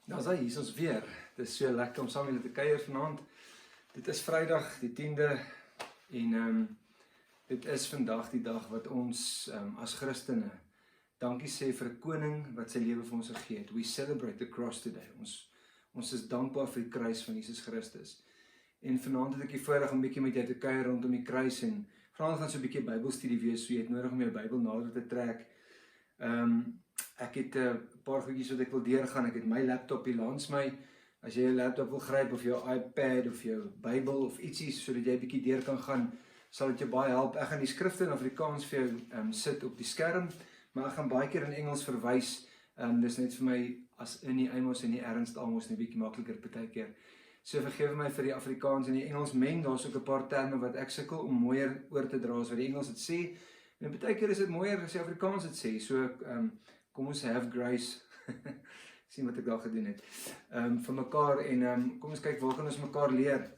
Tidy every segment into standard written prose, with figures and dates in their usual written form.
Daar's hy, hier is ons weer. Dit is so lekker om saam met julle te kuier vanaand. Dit is Vrydag die 10de en dit is vandag die dag wat ons as Christene dankie sê vir 'n koning wat sy lewe vir ons gegee het. We celebrate the cross today. Ons is dankbaar vir die kruis van Jesus Christus. En vanaand het ek die voorreg om 'n bietjie met jou te kuier rondom die kruis en vanaand gaan so 'n bietjie Bybelstudie wees, so jy het nodig om jou Bybel nader te trek. Ek het 'n paar goedjies wat ek wil deurgaan. Ek het my laptop hier langs my. As jy jou laptop wil gryp of jou iPad of jou Bybel of ietsie sodat jy 'n bietjie deur kan gaan, sal dit jou baie help. Ek gaan die skrifte in Afrikaans vir jou sit op die skerm, maar ek gaan baie keer in Engels verwys. Dis net vir my as in die Amos en die Ernst Amos 'n bietjie makliker partykeer. So vergewe my vir die Afrikaans en die Engels meng. Daar's ook 'n paar terme wat ek sukkel om mooier oor te dra as wat die Engels dit sê. En baie keer is dit mooier as die Afrikaans dit sê. So kom ons have grace. Sien wat ek daar gedoen het. Vir mekaar en kom ons kyk waar kan ons mekaar leer.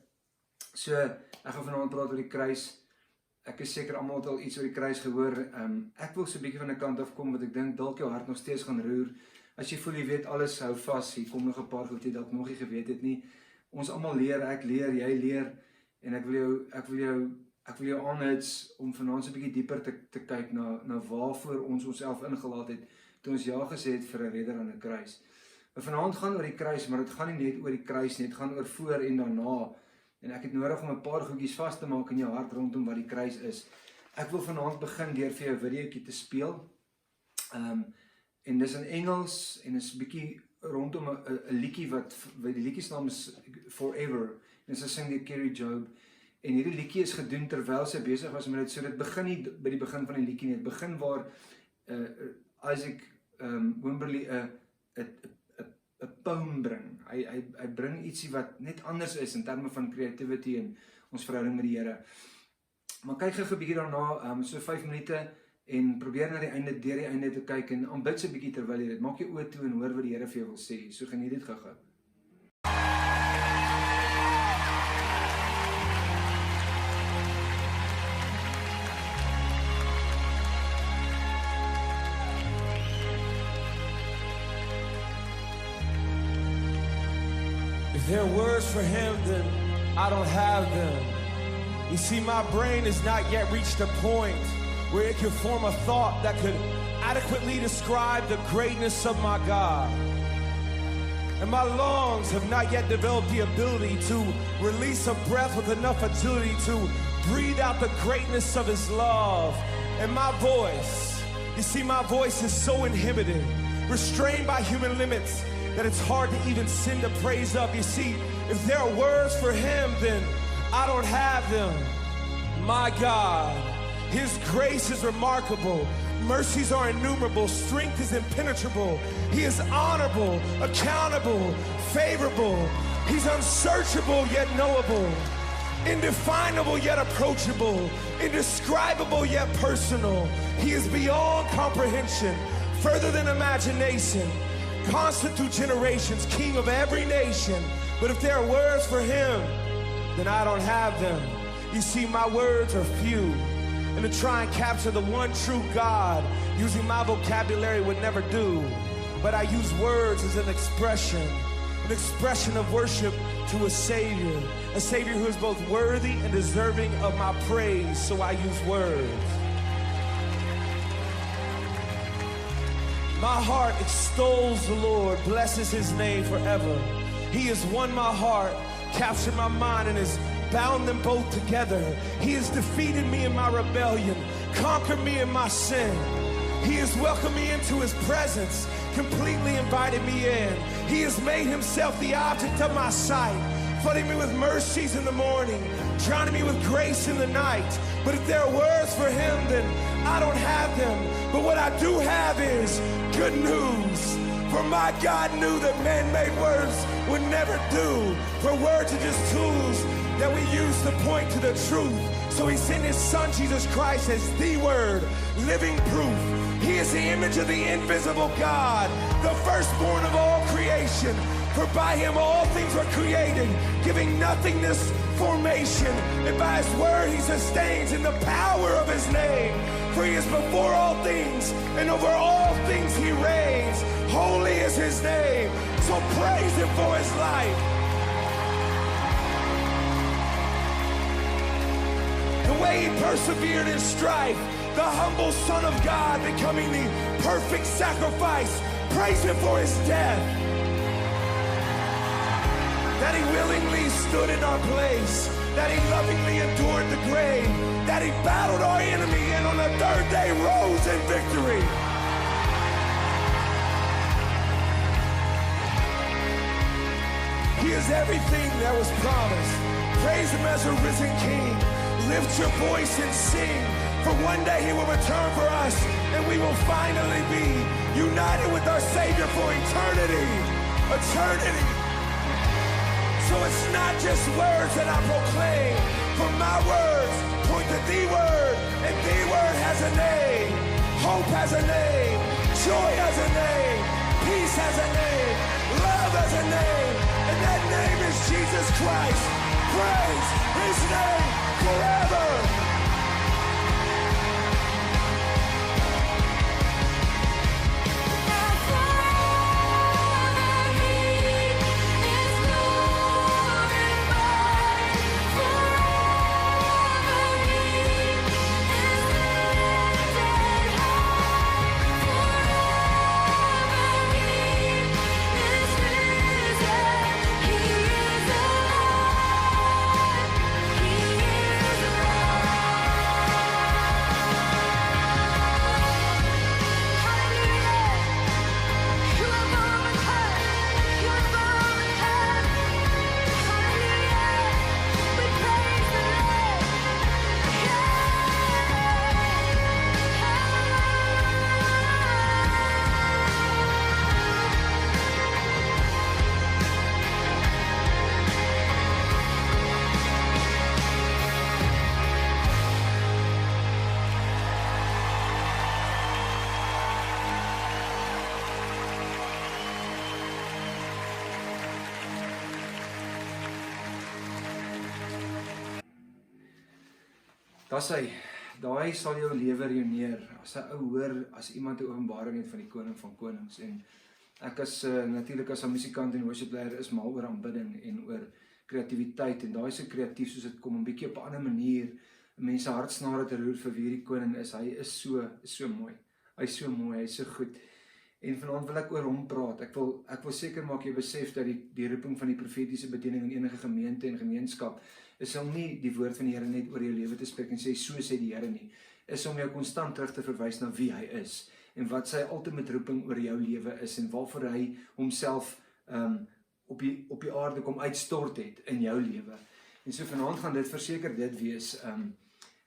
So ek gaan vanaand praat oor die kruis. Ek is seker almal het al iets oor die kruis gehoor. Ek wil so 'n bietjie van 'n kant af kom wat ek dink dalk jou hart nog steeds gaan roer. As jy voel jy weet alles, hou vas. Hier kom nog 'n paar goed wat jy dalk nog nie geweet het nie. Ons almal leer, ek leer, jy leer en ek wil jou aanhits om vanaand so 'n bietjie dieper te kyk na waarvoor ons onsself ingelaat het toe ons ja gesê het vir 'n redder aan 'n kruis. Vanaand gaan oor die kruis, maar dit gaan nie net oor die kruis nie, dit gaan oor voor en daarna. En ek het nodig om 'n paar goedjies vas te maak in jou hart rondom wat die kruis is. Ek wil vanaand begin deur vir jou 'n videoetjie te speel. En dis in Engels en is 'n bietjie rondom 'n liedjie wat die liedjie se naam is Forever. En sy sing deur Kerry Job. En hierdie liedjie is gedoen terwyl sy besig was met dit. So dit begin nie by die begin van die liedjie nie. Dit begin waar Isaac Wimberly 'n poem bring. Hy bring ietsie wat net anders is in terme van creativity en ons verhouding met die Here. Maar kyk gou 'n bietjie daarna, so 5 minute en probeer na die einde, deur die einde te kyk en aanbid so 'n bietjie terwyl jy dit. Maak jou oë toe en hoor wat die Here vir jou wil sê. So geniet dit gou-gou. If there are words for him, then I don't have them. You see, my brain has not yet reached a point where it can form a thought that could adequately describe the greatness of my God. And my lungs have not yet developed the ability to release a breath with enough agility to breathe out the greatness of his love. And my voice, you see, my voice is so inhibited, restrained by human limits, that it's hard to even send a praise up. You see, if there are words for him, then I don't have them. My God, his grace is remarkable. Mercies are innumerable. Strength is impenetrable. He is honorable, accountable, favorable. He's unsearchable yet knowable. Indefinable yet approachable. Indescribable yet personal. He is beyond comprehension, further than imagination. Constant through generations, king of every nation. But if there are words for him, then I don't have them. You see, my words are few. And to try and capture the one true God, using my vocabulary would never do. But I use words as an expression of worship to a Savior who is both worthy and deserving of my praise, so I use words. My heart extols the Lord, blesses his name forever. He has won my heart, captured my mind, and has bound them both together. He has defeated me in my rebellion, conquered me in my sin. He has welcomed me into his presence, completely invited me in. He has made himself the object of my sight, flooding me with mercies in the morning, drowning me with grace in the night. But if there are words for him, then I don't have them. But what I do have is good news. For my God knew that man-made words would never do. For words are just tools that we use to point to the truth. So he sent his son, Jesus Christ, as the word, living proof. He is the image of the invisible God, the firstborn of all creation. For by him all things were created, giving nothingness formation. And by his word he sustains in the power of his name. For he is before all things, and over all things he reigns. Holy is his name. So praise him for his life. The way he persevered in strife, the humble Son of God becoming the perfect sacrifice. Praise him for his death. That he willingly stood in our place, that he lovingly endured the grave, that he battled our enemy and on the third day rose in victory. He is everything that was promised. Praise him as a risen King. Lift your voice and sing, for one day he will return for us and we will finally be united with our Savior for eternity. Eternity. So it's not just words that I proclaim, for my words point to the word, and the word has a name. Hope has a name. Joy has a name. Peace has a name. Love has a name. And that name is Jesus Christ. Praise his name forever. As hy, daai sal jou lewe reëneer, as 'n ou hoor, as iemand 'n openbaring het van die koning van konings, en ek as, natuurlik as 'n musikant en worshipleier is mal oor aanbidding en oor kreatiwiteit, en daai so kreatief soos dit kom, 'n bietjie op 'n ander manier, mense hartsnare te roer vir wie die koning is, hy is so mooi, hy is so mooi, hy is so goed, en vanaand wil ek oor hom praat, ek wil seker maak jy besef dat die roeping van die profetiese bediening in enige gemeente en gemeenskap, is om nie die woord van die Here net oor jou lewe te spreek en sê, so sê die Here nie, is om jou konstant terug te verwys na wie hy is, en wat sy ultimate roeping oor jou lewe is, en waarvoor hy homself op die aarde kom uitstort het in jou lewe. En so vanaand gaan dit verseker dit wees,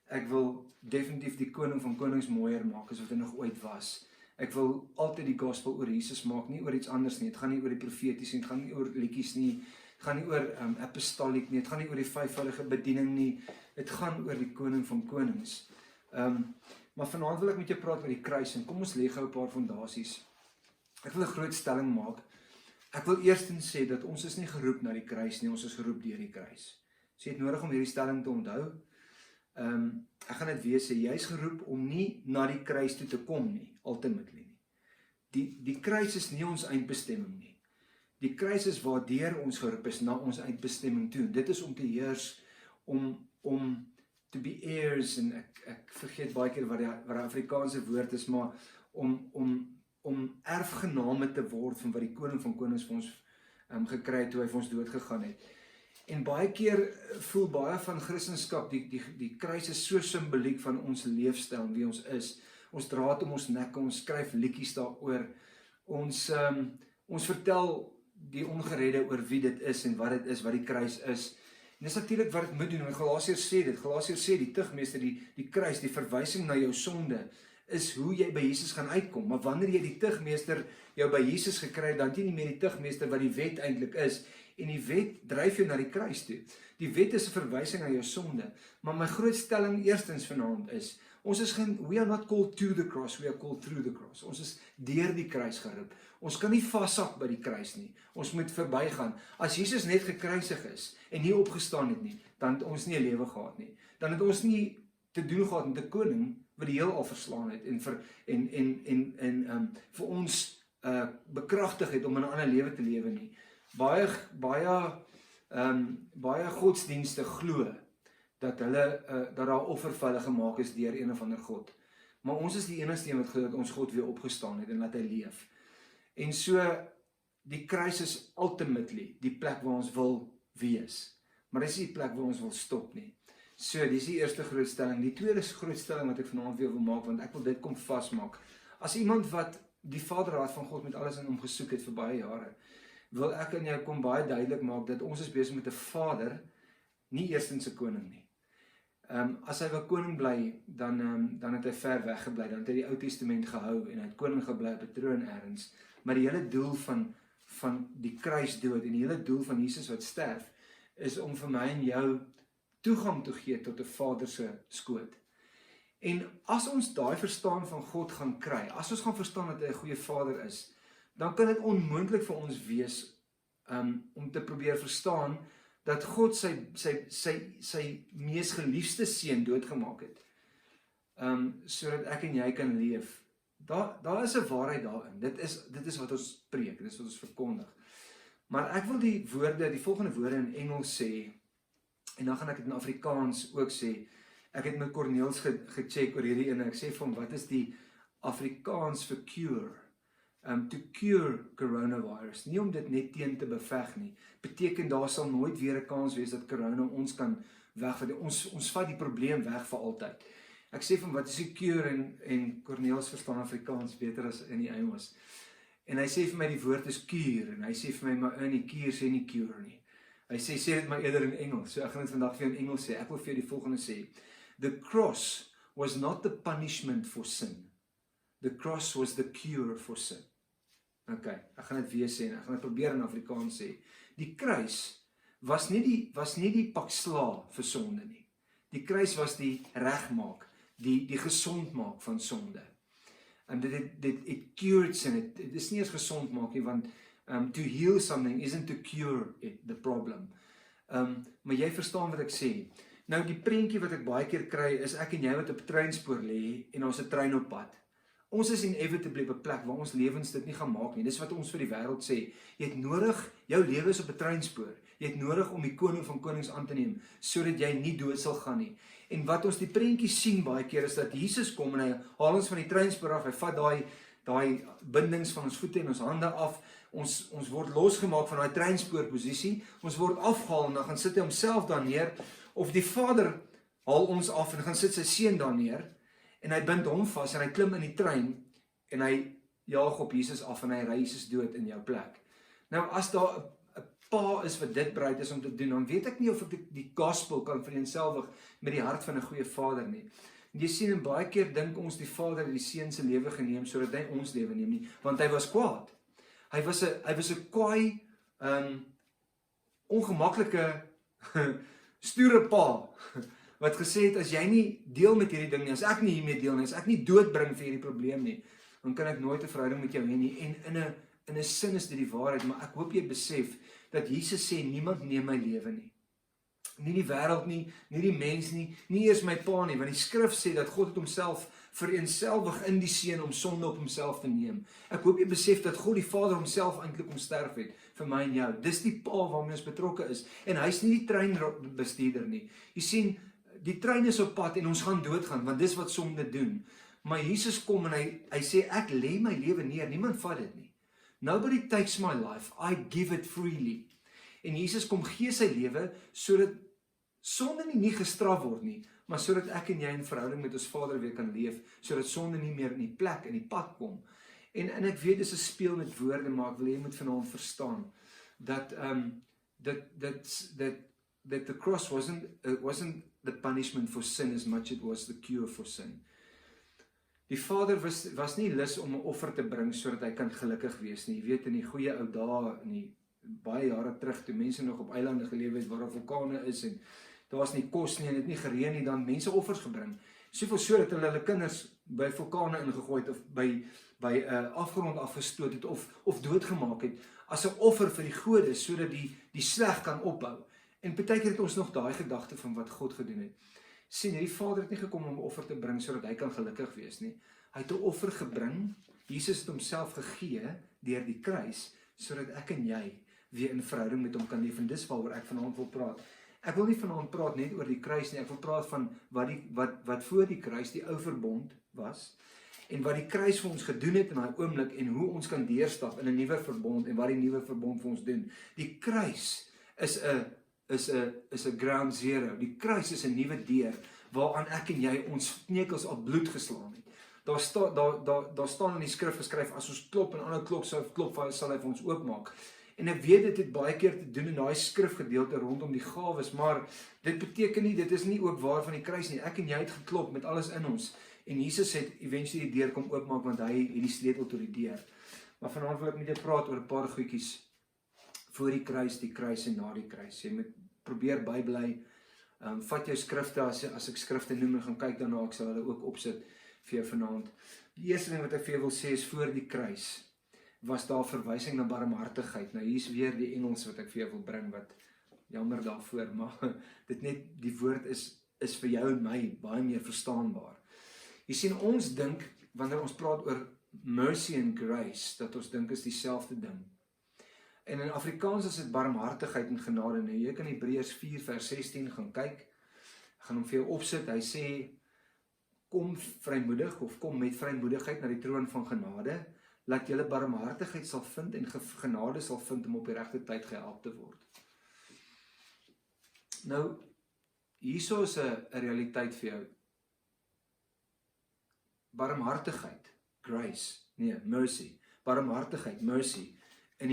ek wil definitief die koning van konings mooier maak, as wat hy nog ooit was. Ek wil altyd die gospel oor Jesus maak, nie oor iets anders nie, het gaan nie oor die profeties nie, het gaan nie oor liedjies nie, het gaan nie oor apostoliek nie, het gaan nie oor die vyfvoudige bediening nie, het gaan oor die koning van konings. Maar vanaand wil ek met jou praat oor die kruis, en kom ons lê gou 'n paar fondasies. Ek wil 'n groot stelling maak. Ek wil eerstens sê dat ons is nie geroep na die kruis nie, ons is geroep deur die kruis. So jy het nodig om hierdie stelling te onthou. Ek gaan dit weer sê, jy is geroep om nie na die kruis toe te kom nie, ultimately nie. Die kruis is nie ons eindbestemming nie. Die kruis is waardeur ons geroep is na ons eindbestemming toe. Dit is om te heers, om to be heirs, en ek vergeet baie keer wat die Afrikaanse woord is, maar om erfgename te word van wat die koning van konings vir ons gekry het toe hy vir ons dood gegaan het. En baie keer voel baie van Christendom, die kruis is so simboliek van ons leefstyl en wie ons is. Ons dra dit om ons nek, ons skryf liedjies daaroor. Ons vertel die ongeredde oor wie dit is en wat dit is, wat die kruis is. En dis natuurlik wat dit moet doen. En Galasiërs sê dit. Galasiërs sê die tugmeester, die kruis, die verwysing na jou sonde, is hoe jy by Jesus gaan uitkom. Maar wanneer jy die tugmeester jou by Jesus gekry het, dan jy nie meer die tugmeester wat die wet eintlik is. En die wet dryf jou na die kruis toe. Die wet is 'n verwysing na jou sonde. Maar my groot stelling eerstens vanaand is, we are not called to the cross, we are called through the cross. Ons is deur die kruis geroep. Ons kan nie vashak by die kruis nie. Ons moet verbygaan. As Jesus net gekruisig is en nie opgestaan het nie, dan het ons nie 'n lewe gehad nie. Dan het ons nie te doen gehad met 'n koning wat die heelal verslaan het en vir ons bekragtig het om in 'n ander lewe te lewe nie. Baie godsdienste glo dat daar offer vir hulle gemaak is deur een of ander God. Maar ons is die enigste een wat glo dat ons God weer opgestaan het en laat hy leef. En so, die kruis is ultimately die plek waar ons wil wees. Maar dis nie die plek waar ons wil stop nie. So, dis die eerste grootstelling. Die tweede grootstelling wat ek vanaand weer wil maak, want ek wil dit kom vasmaak. As iemand wat die vaderraad van God met alles in hom gesoek het vir baie jare, wil ek aan jou kom baie duidelik maak dat ons is besig met 'n vader, nie eerstens 'n koning nie. As hy wil koning bly, dan het hy ver weg gebly, dan het hy die Ou Testament gehou en hy het koning gebly op 'n troon ergens. Maar die hele doel van die kruisdood en die hele doel van Jesus wat sterf, is om vir my en jou toegang te gee tot 'n Vader se skoot. En as ons daai verstaan van God gaan kry, as ons gaan verstaan dat hy 'n goeie Vader is, dan kan dit onmoontlik vir ons wees om te probeer verstaan dat God sy mees geliefde seun doodgemaak het, sodat ek en jy kan leef. Daar is 'n waarheid daarin. Dit is wat ons preek, dit is wat ons verkondig. Maar ek wil die volgende woorde in Engels sê, en dan gaan ek dit in Afrikaans ook sê. Ek het met Corneels gecheck oor hierdie ene. Ek sê vir hom, wat is die Afrikaans vir cure? To cure coronavirus. Nie om dit net teen te beveg nie. Beteken daar sal nooit weer 'n kans wees dat corona ons kan wegvat. Ons vat die probleem weg vir altyd. Ek sê vir hom, wat is die cure? En Corneels verstaan Afrikaans beter as in die Engels. En hy sê vir my die woord is cure. En hy sê vir my, maar in die cure sê nie cure nie. Hy sê dit maar eerder in Engels. So ek gaan dit vandag vir jou in Engels sê. Ek wil vir jou die volgende sê. The cross was not the punishment for sin. The cross was the cure for sin. Okay, ek gaan dit weer sê en ek gaan dit probeer in Afrikaans sê. Die kruis was nie die pak sla vir sonde nie. Die kruis was die regmaak, die gesond maak van sonde. En it cured sin. Dit is nie eens gesond maak nie, want to heal something isn't to cure it, the problem. Maar jy verstaan wat ek sê. Nou die prentjie wat ek baie keer kry is ek en jy wat op 'n treinspoor lê en ons 'n trein op pad. Ons is inevitably op 'n plek waar ons lewens dit nie gaan maak nie. Dis wat ons vir die wêreld sê. Jy het nodig, jou lewe is op 'n treinspoor. Jy het nodig om die koning van konings aan te neem sodat jy nie dood sal gaan nie. En wat ons die prentjie sien baie keer is dat Jesus kom en hy haal ons van die treinspoor af. Hy vat daai bindings van ons voete en ons hande af. Ons word losgemaak van daai treinspoorposisie. Ons word afgehaal en dan gaan sit hy homself daar neer. Of die Vader haal ons af en gaan sit sy seun daar neer en hy bind hom vas en hy klim in die trein en hy jaag op Jesus af en hy ry Jesus dood in jou plek. Nou as daar 'n pa is wat dit bereid is om te doen, dan weet ek nie of ek die gospel kan vereenselwig met die hart van 'n goeie Vader nie. Jy sien, en baie keer dink ons die Vader het die seun se lewe geneem sodat hy ons lewe neem nie, want hy was kwaad. Hy was 'n kwaai, ongemaklike stoere pa wat gesê het, as jy nie deel met hierdie ding nie, as ek nie hiermee deel nie, as ek nie doodbring vir hierdie probleem nie, dan kan ek nooit 'n verhouding met jou hê nie. En in 'n sin is dit die waarheid, maar ek hoop jy besef dat Jesus sê niemand neem my lewe nie. Nie die wêreld nie, nie die mens nie, nie eers my pa nie, want die skrif sê dat God het homself vereenselwig in die seun om sonde op homself te neem. Ek hoop jy besef dat God die Vader homself eintlik om sterf het vir my en jou. Dis die pa waarmee ons betrokke is en hy's nie die treinbestuurder nie. Jy sien, die trein is op pad en ons gaan doodgaan, want dis wat sonde doen. Maar Jesus kom en hy sê ek lê my lewe neer, niemand vat dit nie. Nobody takes my life, I give it freely. En Jesus kom gee sy lewe sodat sonde nie gestraf word nie, maar sodat ek en jy in verhouding met ons Vader weer kan leef, sodat sonde nie meer in die plek, in die pad kom. En ek weet dis 'n speel met woorde, maar ek wil jy moet vanaand verstaan dat the cross wasn't the punishment for sin as much it was the cure for sin. Die Vader was nie lus om 'n offer te bring sodat hy kan gelukkig wees nie. Jy weet, in die goeie ou dae, in die baie jare terug, toe mense nog op eilande gelewe het waar daar vulkane is en daar was nie kos nie en dit nie gereën nie, dan mense offers gebring. Soveel so dat hulle kinders by vulkane ingegooi het of by afgrond afgestoot het of doodgemaak het as 'n offer vir die gode sodat die sleg kan ophou. En partykeer het ons nog daai gedagte van wat God gedoen het. Sien, hierdie Vader het nie gekom om 'n offer te bring sodat hy kan gelukkig wees nie. Hy het 'n offer gebring Jesus het homself gegee deur die kruis, sodat ek en jy weer in verhouding met hom kan leef, en dis waaroor ek vanaand wil praat. Ek wil nie vanaand praat net oor die kruis nie, ek wil praat van wat voor die kruis die ou verbond was, en wat die kruis vir ons gedoen het in daai oomblik, en hoe ons kan deurstap in 'n nuwe verbond, en wat die nuwe verbond vir ons doen. Die kruis is 'n ground zero. Die kruis is 'n nuwe deur, waaraan ek en jy ons kneukels al bloed geslaan het. Daar staan in die skrif geskryf, as ons klop en aanhou klop, sal hy vir ons oopmaak. En ek weet dit het baie keer te doen in daai skrifgedeelte rondom die gawes, maar dit beteken nie, dit is nie ook waar van die kruis nie. Ek en jy het geklop met alles in ons, en Jesus het eventually die deur kom oopmaak, want hy het die sleutel tot die deur. Maar vanaand wil ek met jou praat oor 'n paar goedjies voor die kruis en na die kruis. Jy moet probeer bybly, vat jou skrifte, as ek skrifte noem en gaan kyk daarna, ek sal hulle ook opsit vir jou vanaand. Die eerste ding wat ek vir jou wil sê is, voor die kruis was daar verwysing na barmhartigheid. Nou hier is weer die Engels wat ek vir jou wil bring, wat jammer daarvoor, maar dit net, die woord is vir jou en my baie meer verstaanbaar. Jy sien, ons dink, wanneer ons praat oor mercy and grace, dat ons dink is dieselfde ding. En in Afrikaans is dit barmhartigheid en genade. Nou, jy kan Hebreërs 4 vers 16 gaan kyk, gaan hom vir jou opsit, hy sê, kom vrymoedig, of kom met vrymoedigheid na die troon van genade, laat julle barmhartigheid sal vind en genade sal vind om op die regte tyd gehelp te word. Nou, hierso is 'n realiteit vir jou. Barmhartigheid, grace, nee, mercy. Barmhartigheid, mercy. In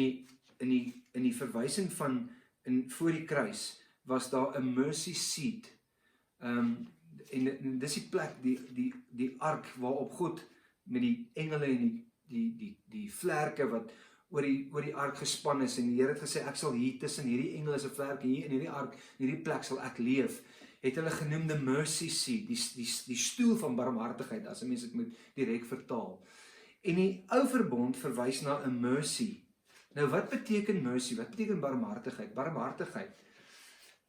die verwysing van, voor die kruis, was daar 'n mercy seat. En dis die plek, die ark waarop God met die engele en die vlerke wat oor die ark gespan is, en die Here het gesê, ek sal hier tussen hierdie engele se vlerke, hier in hierdie ark, in hierdie plek sal ek leef, het hulle genoem the mercy seat, die stoel van barmhartigheid, as 'n mens dit moet direk vertaal. En die ou verbond verwys na 'n mercy. Nou, wat beteken mercy? Wat beteken barmhartigheid? Barmhartigheid,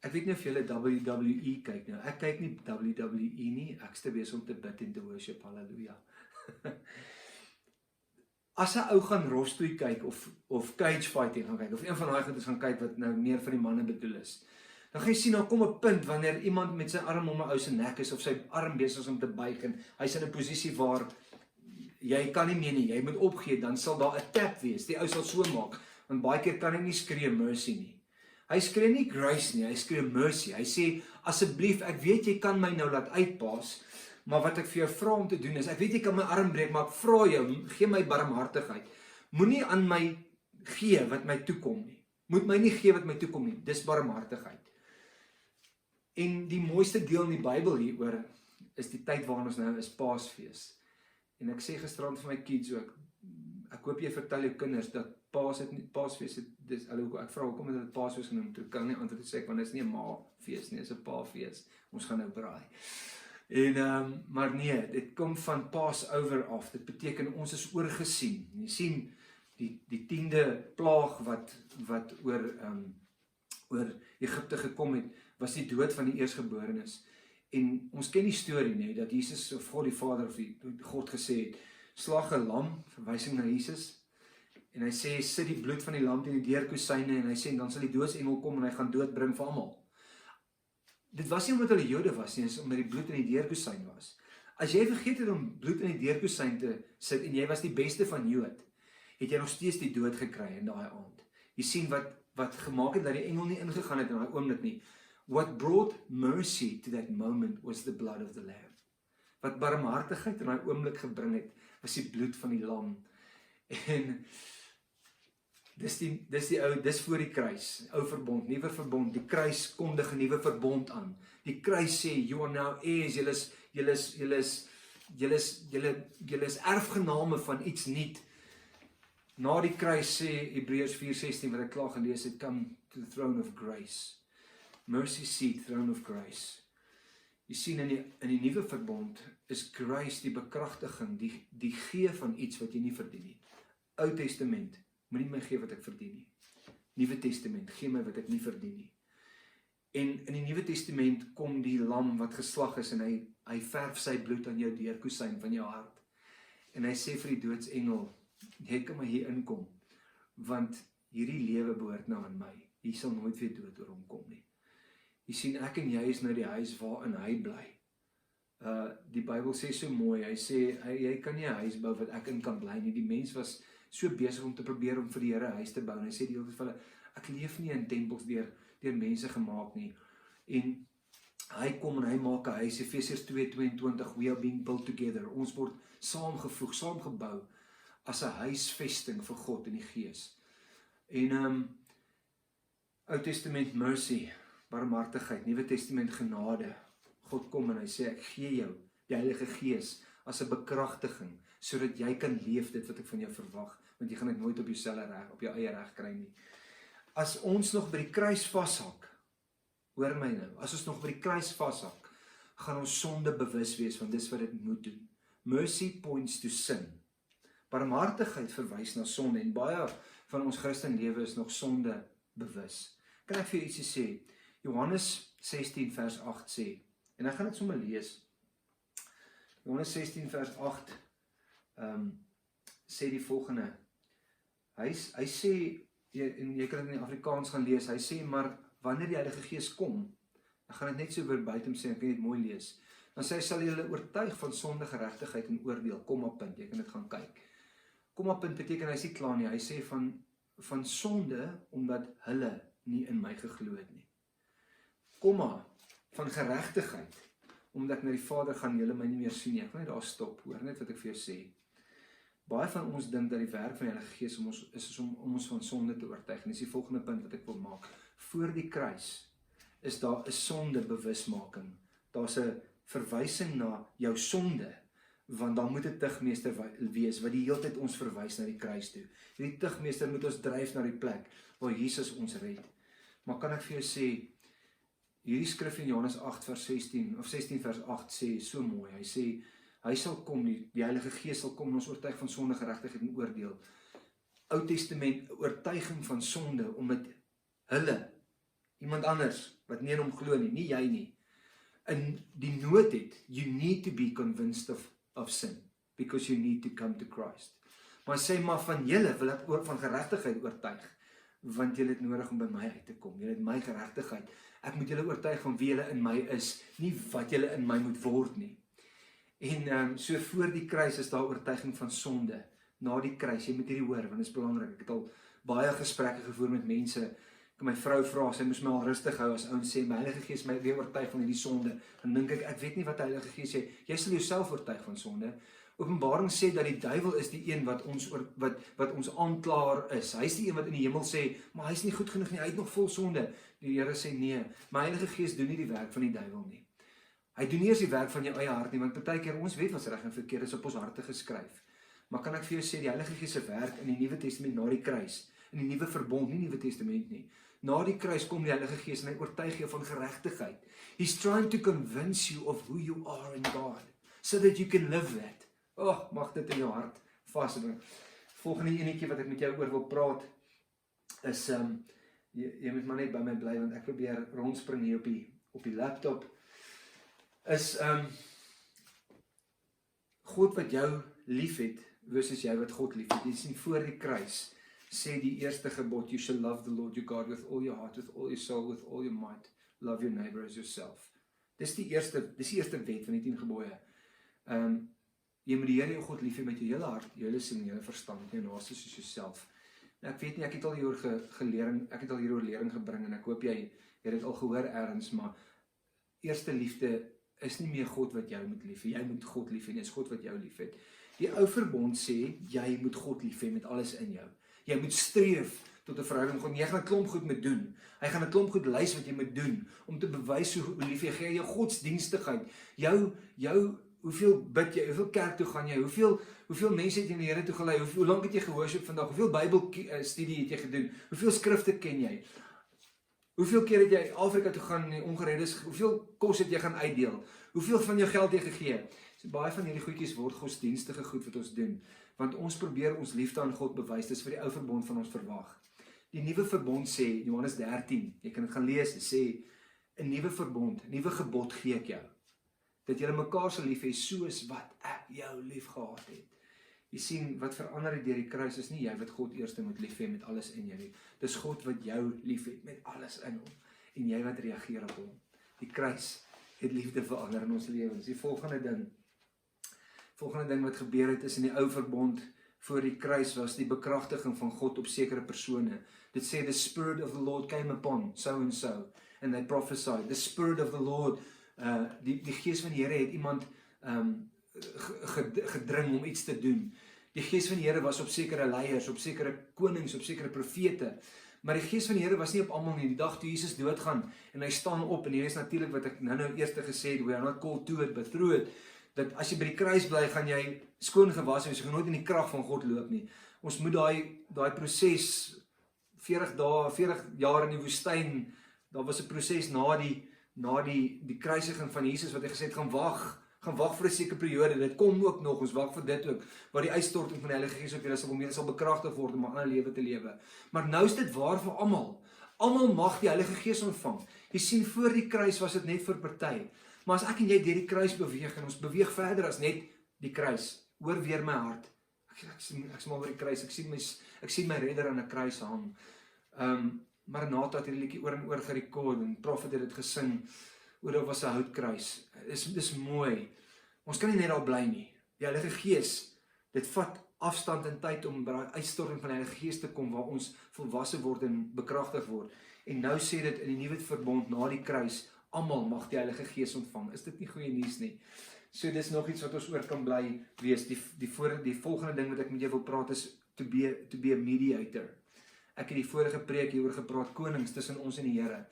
ek weet nie of julle WWE kyk nou, ek kyk nie WWE nie, ek is te besig om te bid en te worship, halleluja. As 'n ou gaan rostoi kyk, of cage fighting gaan kyk, of een van daai goedes gaan kyk, wat nou meer vir die manne bedoel is, dan gaan jy sien, daar kom 'n punt, wanneer iemand met sy arm om 'n ou se nek is, of sy arm besig is om te buig, en hy's in 'n posisie waar, jy kan nie meer nie, jy moet opgee, dan sal daar 'n tap wees, die ou sal so maak, want baie keer kan hy nie skree mercy nie. Hy skree nie grace nie, hy skree mercy. Hy sê, asseblief, ek weet jy kan my nou laat uitpaas, maar wat ek vir jou vra om te doen is, ek weet jy kan my arm breek, maar ek vra jou, gee my barmhartigheid. Moenie aan my gee wat my toekom nie. Moet my nie gee wat my toekom nie. Dis barmhartigheid. En die mooiste deel in die Bybel hieroor is die tyd waarin ons nou is, Paasfees. En ek sê gisterand vir my kids ook, ek hoop jy vertel jou kinders dat Paasfees het, ek vra hoekom het dit Paasfees genoem, toe kan nie antwoord sê, want dit is nie 'n maafees nie, dit is 'n paafees. Ons gaan nou braai. En, maar nee, dit kom van Passover af, dit beteken ons is oorgesien. Jy sien, die 10de plaag wat oor Egipte gekom het, was die dood van die eersgeborenes. En ons ken die storie, nee, dat Jesus, of God die Vader, of God gesê het, slag 'n lam, verwysing na Jesus, en hy sê, sit die bloed van die lam teen die deurkosyne, en hy sê, dan sal die doodsengel kom, en hy gaan dood bring vir almal. Dit was nie omdat hulle Jode was nie, is omdat die bloed in die deurkosyn was. As jy vergeet het om bloed in die deurkosyn te sit, en jy was die beste van Jood, het jy nog steeds die dood gekry in daai aand. Jy sien wat gemaak het, dat die engel nie ingegaan het in daai oomblik nie. What brought mercy to that moment was the blood of the lamb. Wat barmhartigheid in daai oomblik gebring het, was die bloed van die lam. En dis voor die kruis, ou verbond, nuwe verbond, die kruis kondig 'n nuwe verbond aan. Die kruis sê, you are now heirs, julle is erfgename van iets nuut. Na die kruis sê Hebreërs 4:16 wat ek klaar gelees het, come to the throne of grace. Mercy seat, throne of grace. Jy sien in die nuwe verbond is grace die bekragtiging, die gee van iets wat jy nie verdien nie. Ou Testament, moenie my gee wat ek verdien nie. Nuwe Testament, gee my wat ek nie verdien nie. En in die Nuwe Testament kom die lam wat geslag is en hy verf sy bloed aan jou deurkosyn van jou hart. En hy sê vir die doodsengel, jy kan maar hier inkom, want hierdie lewe behoort nou aan my. Hy sal nooit weer dood oor hom kom nie. Jy sien, ek en jy is nou die huis waarin hy bly. Die Bybel sê so mooi, hy sê, jy kan nie 'n huis bou wat ek in kan bly nie. Die mens was so besig om te probeer om vir die Here 'n huis te bou, en hy sê die hele tyd vir hulle, ek leef nie in tempels deur mense gemaak nie. En hy kom en hy maak 'n huis, Efesiërs 2:22, we are being built together. Ons word saamgevoeg, saamgebou as 'n huisvesting vir God in die Gees. En Ou Testament mercy, barmhartigheid, Nuwe Testament genade. God kom en hy sê, ek gee jou die Heilige Gees as 'n bekragtiging, sodat jy kan leef dit wat ek van jou verwag, want jy gaan dit nooit op jou eie reg kry nie. As ons nog by die kruis vashak, hoor my nou, as ons nog by die kruis vashak, gaan ons sonde bewus wees, want dis wat dit moet doen. Mercy points to sin. Barmhartigheid verwys na sonde, en baie van ons Christenlewe is nog sonde bewus. Kan ek vir jou ietsie sê? Johannes 16 vers 8 sê, en ek gaan dit sommer lees. Johannes 16 vers 8 sê die volgende. Hy sê, en jy kan dit in die Afrikaans gaan lees, hy sê, maar wanneer die Heilige Gees kom, ek gaan dit net so verbuiten sê, ek kan dit mooi lees, dan sê hy, sal julle oortuig van sonde, geregtigheid en oordeel, komma punt, jy kan dit gaan kyk. Komma punt beteken, hy sê klaar nie, hy sê van sonde, omdat hulle nie in my geglo het nie. Komma, van geregtigheid, omdat ek na die Vader gaan, julle my nie meer sien nie. Ek wil net daar stop, hoor net wat ek vir jou sê. Baie van ons dink dat die werk van die Heilige Gees is om ons van sonde te oortuig. En dis die volgende punt wat ek wil maak. Voor die kruis is daar 'n sonde bewusmaking. Daar's 'n verwysing na jou sonde, want dan moet 'n tugmeester wees wat die hele tyd ons verwys na die kruis toe. Hierdie tugmeester moet ons dryf na die plek waar Jesus ons red. Maar kan ek vir jou sê, hierdie skrif in Johannes 8 vers 16 of 16 vers 8 sê so mooi. Hy sê hy sal kom, die Heilige Gees sal kom en ons oortuig van sonde, geregtigheid en oordeel. Ou Testament oortuiging van sonde omdat hulle, iemand anders wat nie in hom glo nie, nie jy nie, in die nood het. You need to be convinced of sin because you need to come to Christ. Maar hy sê, maar van julle wil ek ook van geregtigheid oortuig, want julle het nodig om by my uit te kom. Julle het my geregtigheid. Ek moet julle oortuig van wie julle in my is, nie wat julle in my moet word nie. En so voor die kruis is daar oortuiging van sonde. Na die kruis, jy moet hierdie hoor, want dit is belangrik. Ek het al baie gesprekke gevoer met mense. Ek my vrou vra, sy moes my al rustig hou as ouens sê, my Heilige Gees my weer oortuig van hierdie sonde. Dan dink ek weet nie wat die Heilige Gees sê. Jy sal jouself oortuig van sonde. Openbaring sê dat die duiwel is die een wat ons aanklaer is. Hy is die een wat in die hemel sê, maar hy is nie goed genoeg nie, hy het nog vol sonde. Die Here sê nee, my Heilige Gees doen nie die werk van die duiwel nie. Hy doen nie eers die werk van jou eie hart nie, want baie keer ons weet wat reg en verkeerd is op ons harte geskryf. Maar kan ek vir jou sê, die Heilige Gees se werk in die Nuwe Testament na die kruis, in die Nuwe Verbond, nie Nuwe Testament nie. Na die kruis kom die Heilige Gees en hy oortuig jou van geregtigheid. He's trying to convince you of who you are in God, so that you can live that. Mag dit in jou hart vasdruk. Volgende enetjie wat ek met jou oor wil praat, is, jy moet maar net by my bly, want ek probeer rondspring hier op die laptop, is, God wat jou lief het, versus jy wat God lief het. Jy sien voor die kruis, sê die eerste gebod, you shall love the Lord your God with all your heart, with all your soul, with all your might, love your neighbor as yourself. Dis die eerste wet van die 10 gebooie. Jy moet die Here jou God lief hê met jou hele hart, jou hele siel en jou verstand, jou naaste soos jouself. Nou, ek weet nie, ek het al hieroor lering gebring, en ek hoop jy het dit al gehoor ergens, maar eerste liefde is nie meer God wat jou moet lief hê, jy moet God lief hê, dit is God wat jou lief het. Die ou verbond sê, jy moet God lief hê met alles in jou. Jy moet streef tot 'n verhouding met God. Jy gaan 'n klomp goed moet doen. Hy gaan 'n klomp goed lys wat jy moet doen om te bewys hoe lief jy gee, jou godsdienstigheid, hoeveel bid jy, hoeveel kerk toe gaan jy, hoeveel mense het jy in die Here toe gelei, hoe lank het jy gehoorship vandag, hoeveel Bybelstudie het jy gedoen, hoeveel skrifte ken jy, hoeveel keer het jy Afrika toe gaan, ongereddes, hoeveel kos het jy gaan uitdeel, hoeveel van jou geld jy gegee. So baie van hierdie goedjies word godsdienstige goed wat ons doen, want ons probeer ons liefde aan God bewys, dis vir die ou verbond van ons verwag. Die nuwe verbond sê, Johannes 13, jy kan dit gaan lees, sê, 'n nuwe verbond, 'n nuwe gebod gee ek jou, dat julle mekaar sal lief hê soos wat ek jou lief gehad het. Jy sien, wat verander het deur die kruis is nie jy wat God eerste moet lief hê met alles in jou nie. Dis God wat jou lief het met alles in hom. En jy wat reageer op hom. Die kruis het liefde verander in ons lewens. Die volgende ding wat gebeur het is in die ou verbond voor die kruis was die bekragtiging van God op sekere persone. Dit sê, the Spirit of the Lord came upon so and so, and they prophesied. The Spirit of the Lord, die Gees van die Here het iemand gedring om iets te doen. Die Gees van die Here was op sekere leiers, op sekere konings, op sekere profete. Maar die Gees van die Here was nie op almal nie. Die dag toe Jesus doodgaan en hy staan op, en hier is natuurlik wat ek nou eerste gesê het, we are not called to it, but through it, dat as jy by die kruis bly, gaan jy skoon gewas wees, jy gaan nooit in die krag van God loop nie. Ons moet daai proses 40 dae, 40 jaar in die woestyn, daar was 'n proses na die kruisiging van Jesus wat hy gesê het, gaan wag vir 'n sekere periode, dit kom ook nog, ons wag vir dit ook, waar die uitstorting van die Heilige Gees op julle sal bekragtig word om 'n ander lewe te lewe. Maar nou is dit waar vir almal. Almal mag die Heilige Gees ontvang. Jy sien, voor die kruis was dit net vir party. Maar as ek en jy deur die kruis beweeg, en ons beweeg verder as net die kruis, hoor weer my hart. Ek smaal oor die kruis, ek sien my redder aan 'n kruis hang. Maranatha het hierdie liedjie oor en oor gerekord, en Prophet het dit gesing, oor daar was 'n houtkruis. Dis mooi. Ons kan nie net daar bly nie. Die Heilige Gees, dit vat afstand en tyd om by die uitstorting van die Heilige Gees te kom, waar ons volwasse word en bekragtig word. En nou sê dit in die nuwe verbond, na die kruis, almal mag die Heilige Gees ontvang. Is dit nie goeie nuus nie? So dis nog iets wat ons oor kan bly wees. Die volgende ding wat ek met jou wil praat is to be a mediator. Ek het die vorige preek hieroor gepraat, konings tussen ons en die Here.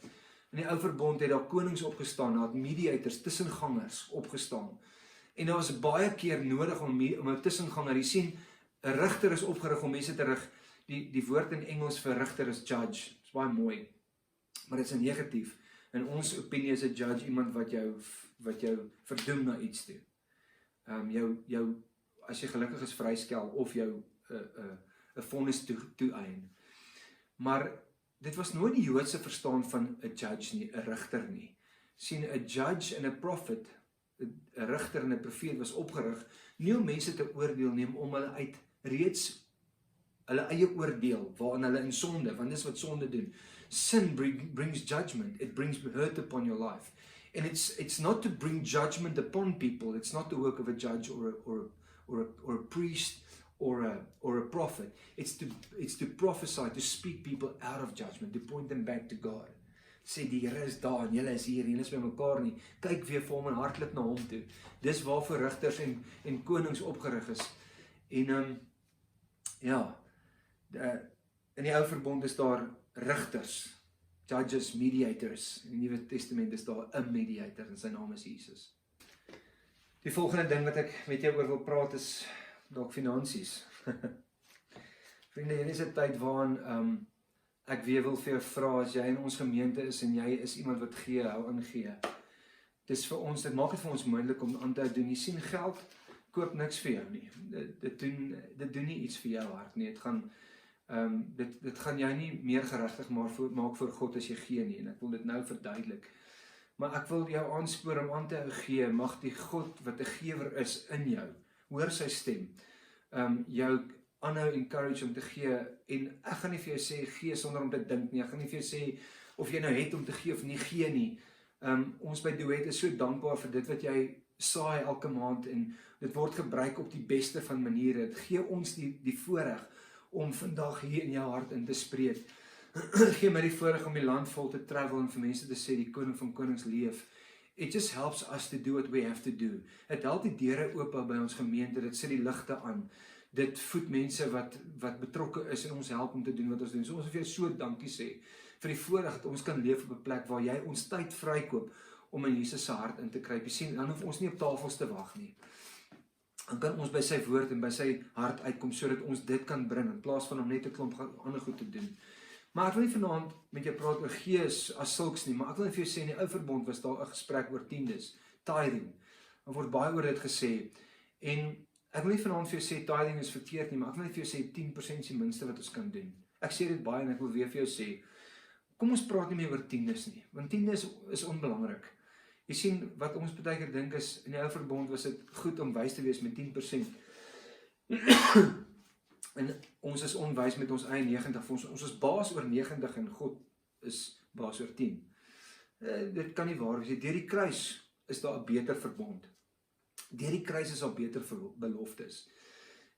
In die ou verbond het daar konings opgestaan, daar het mediators, tussengangers opgestaan. En daar was baie keer nodig om 'n tussenganger. Jy sien, 'n rigter is opgerig om mense te rig. Die woord in Engels vir rigter is judge. Dit is baie mooi, maar dit is negatief. In ons opinie is 'n judge iemand wat jou verdoem na iets toe. As jy gelukkig is, vryskel of jou 'n vonnis toeëien. Maar dit was nooit die Joodse verstaan van 'n judge nie, 'n rigter nie. Sien, 'n judge en 'n prophet, 'n rigter en 'n profeet was opgerig nie om mense te oordeel nie, om hulle uit reeds hulle eie oordeel waarin hulle in sonde, want dis wat sonde doen. Sin brings judgment, it brings hurt upon your life. And it's not to bring judgment upon people. It's not the work of a judge or a priest or a prophet. It's to prophesy, to speak people out of judgment, to point them back to God. Sê die Here is daar en julle is hier, julle is by mekaar nie. Kyk weer vir hom en hardloop na hom toe. Dis waarvoor rigters en konings opgerig is. En in die ou verbond is daar rigters, judges, mediators. In die Nuwe Testament is daar 'n mediator en sy naam is Jesus. Die volgende ding wat ek met jou oor wil praat is dalk finansies. Vriende, hier is 'n tyd waarin ek weer wil vir jou vra, as jy in ons gemeente is en jy is iemand wat gee, hou aan gee. Dit maak dit vir ons moontlik om aan te doen. Jy sien, geld koop niks vir jou nie. Dit doen nie iets vir jou hart nie. Dit gaan jou nie meer geregtig maak voor God as jy gee nie, en ek wil dit nou verduidelik. Maar ek wil jou aanspoor om aan te gee. Mag die God wat 'n gewer is in jou, hoor sy stem, jou aanhou encourage om te gee. En ek gaan nie vir jou sê gee sonder om te dink nie. Ek gaan nie vir jou sê of jy nou het om te gee of nie gee nie. Ons by Duet is so dankbaar vir dit wat jy saai elke maand, en dit word gebruik op die beste van maniere. Dit gee ons die voorreg om vandag hier in jou hart in te spreek. Gee my die voorreg om die land vol te travel en vir mense te sê die koning van konings leef. It just helps us to do what we have to do. Het help die deure oop by ons gemeente, dit sit die ligte aan. Dit voed mense wat betrokke is en ons help om te doen wat ons doen. So ons wil vir jou so dankie sê vir die voorreg dat ons kan leef op 'n plek waar jy ons tyd vrykoop om in Jesus se hart in te kruip. Jy sien, dan hoef ons nie op tafels te wag nie. Dan kan ons by sy woord en by sy hart uitkom sodat ons dit kan bring in plaas van om net 'n klomp ander goed te doen. Maar ek wil nie vanaand met jou praat oor gee as sulks nie, maar ek wil vir jou sê in die ou verbond was daar 'n gesprek oor tiendes, tithing. Daar word baie oor dit gesê. En ek wil nie vanaand vir jou sê tithing is verkeerd nie, maar ek wil net vir jou sê 10% is die minste wat ons kan doen. Ek sê dit baie en ek wil weer vir jou sê, kom ons praat nie meer oor tiendes nie, want tiendes is onbelangrik. Jy sien, wat ons baie keer dink is, in die ou verbond was dit goed om wys te wees met 10%. En ons is onwys met ons eie 90, ons is baas oor 90 en God is baas oor 10. Dit kan nie waar wees nie. Deur die kruis is daar 'n beter verbond. Deur die kruis is daar beter beloftes.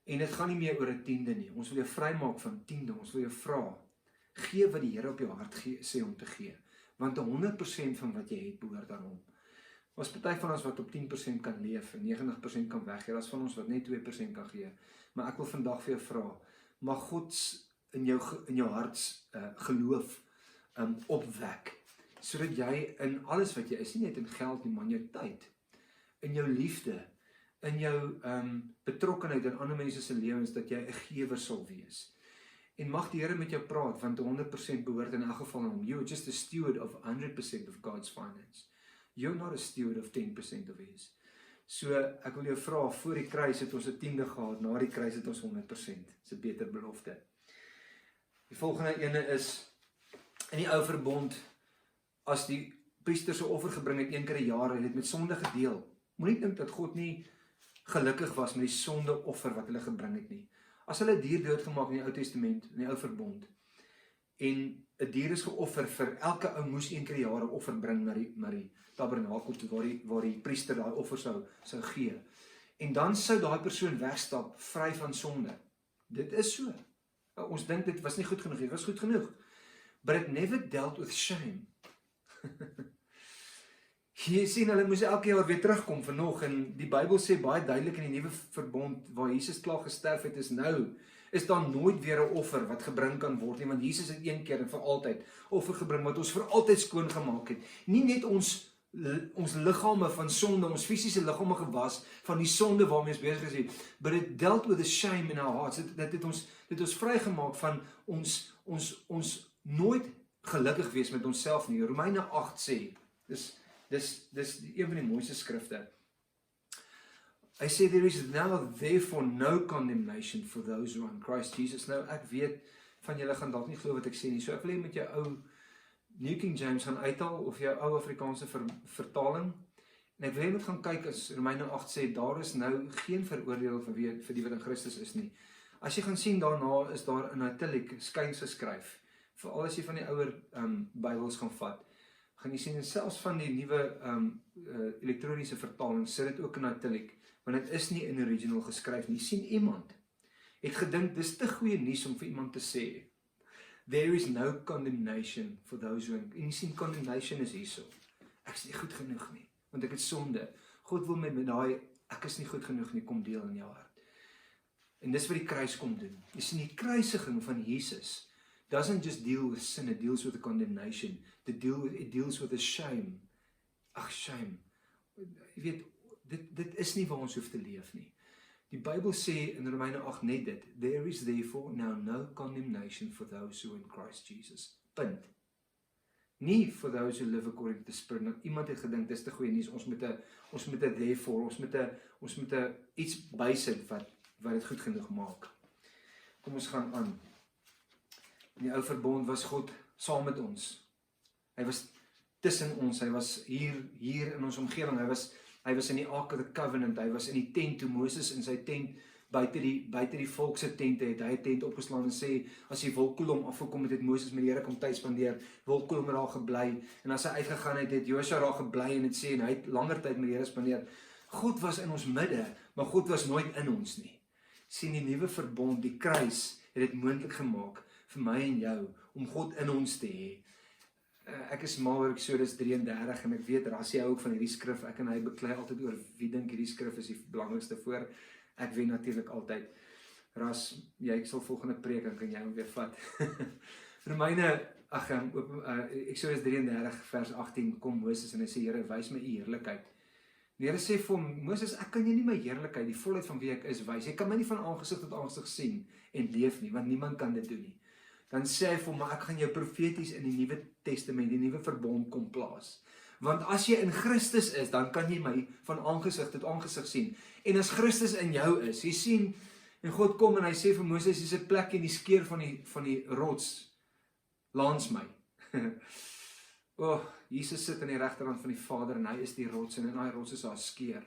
En dit gaan nie meer oor 'n tiende nie. Ons wil jou vrymaak van tiende. Ons wil jou vra, gee wat die Here op jou hart sê om te gee. Want 100% van wat jy het behoort aan hom. Ons party van ons wat op 10% kan leef en 90% kan weggee. Daar's van ons wat net 2% kan gee. Maar ek wil vandag vir jou vra, mag God in jou hart geloof opwek, sodat jy in alles wat jy is, nie net in geld nie, maar in jou tyd, in jou liefde, in jou betrokkenheid in ander mense se lewens, dat jy 'n gewer sal wees. En mag die Here met jou praat, want 100% behoort in elk geval aan hom. You're just a steward of 100% of God's finance. You're not a steward of 10% of his. So ek wil jou vra, voor die kruis het ons 'n tiende gehad, na die kruis het ons 100%. Dis 'n beter belofte. Die volgende ene is, in die ou verbond, as die priester se offer gebring het 1 keer 'n jaar, hulle het met sonde gedeel. Moenie dink dat God nie gelukkig was met die sondeoffer wat hulle gebring het nie. As hulle 'n dier doodgemaak in die Ou Testament, in die ou verbond, en 'n dier is geoffer vir elke ou moes 1 keer 'n jaar 'n offer bring na die tabernakel toe waar die priester daai offer sou gee. En dan sou daai persoon wegstap vry van sonde. Dit is so. Ons dink dit was nie goed genoeg, dit was goed genoeg. But it never dealt with shame. Jy sien, hulle moes elke jaar weer terugkom vanoggend, en die Bybel sê baie duidelik in die nuwe verbond, waar Jesus klaar gesterf het, is daar nooit weer 'n offer wat gebring kan word nie, want Jesus het een keer en vir altyd offer gebring, wat ons vir altyd skoon gemaak het. Nie net ons liggame van sonde, ons fisiese liggame gewas, van die sonde waarmee ons besig is, but it dealt with the shame in our hearts. Dit het ons vrygemaak van ons nooit gelukkig wees met onsself nie. Romeine 8 sê, dis een van die mooiste skrifte. Hy sê, there is now therefore no condemnation for those who are in Christ Jesus. Nou, ek weet, van julle gaan dalk nie glo wat ek sê nie, so ek wil hê met jou ou New King James gaan uithaal, of jou ou Afrikaanse vertaling, en ek wil hê moet gaan kyk, as Romeine 8 sê, daar is nou geen veroordeling vir die wat in Christus is nie. As jy gaan sien, daarna is daar in italiek skuins geskryf, veral as jy van die ouer Bybels gaan vat, gaan jy sien, en selfs van die nuwe elektroniese vertaling, sit dit ook in italiek, want dit is nie in original geskryf nie. Sien, iemand het gedink, dis te goeie nuus om vir iemand te sê, there is no condemnation for those who, en jy sien, condemnation is hierso, ek is nie goed genoeg nie, want ek het sonde. God wil met daai, ek is nie goed genoeg nie, kom deel in jou hart. En dis wat die kruis kom doen. Jy sien, die kruisiging van Jesus doesn't just deal with sin, it deals with the condemnation, it deals with the shame. Ag, shame. Jy weet, dit is nie waar ons hoef te leef nie. Die Bybel sê in Romeine 8 net dit, there is therefore now no condemnation for those who are in Christ Jesus. Punt. Nie for those who live according to the Spirit. Nou, iemand het gedink, dis te goeie nuus, ons moet 'n therefore, ons moet 'n iets bysit wat dit goed genoeg maak. Kom ons gaan aan. In die ou verbond was God saam met ons. Hy was tussen ons, hy was hier in ons omgewing, hy was in die Ark of the Covenant, hy was in die tent toe Moses in sy tent buite die volk se tente het hy 'n tent opgeslaan en sê, as die wolkkolom afgekom het Moses met die Here kom tyd spandeer, wolkkolom het daar gebly, en as hy uitgegaan het Josua daar gebly en het sê, en hy het langer tyd met die Here spandeer. God was in ons midde, maar God was nooit in ons nie. Sien, die nuwe verbond, die kruis, het dit moontlik gemaak vir my en jou, om God in ons te hê. Ek is mal oor Eksodus 33, en ek weet, Rassie hou ook van hierdie skrif, ek en hy beklei altyd oor wie dink hierdie skrif is die belangrikste voor, ek wen natuurlik altyd. Ras, jy sal volgende preek, en kan jy hom weer vat. Eksodus 33 vers 18, kom Moses en hy sê, Here, wys my u heerlikheid. Die Here sê vir hom, Moses, ek kan jou nie my heerlikheid, die volheid van wie ek is, wys. Jy kan my nie van aangesig tot aangesig sien en leef nie, want niemand kan dit doen nie. Dan sê hy vir hom, maar ek gaan jou profeties in die Nuwe Testament, die nuwe verbond kom plaas. Want as jy in Christus is, dan kan jy my van aangesig tot aangesig sien. En as Christus in jou is, jy sien, en God kom en hy sê vir Moses, hier is 'n plek in die skeur van die rots, langs my. Jesus sit aan die regterhand van die Vader, en hy is die rots, en in daai rots is daar 'n skeur.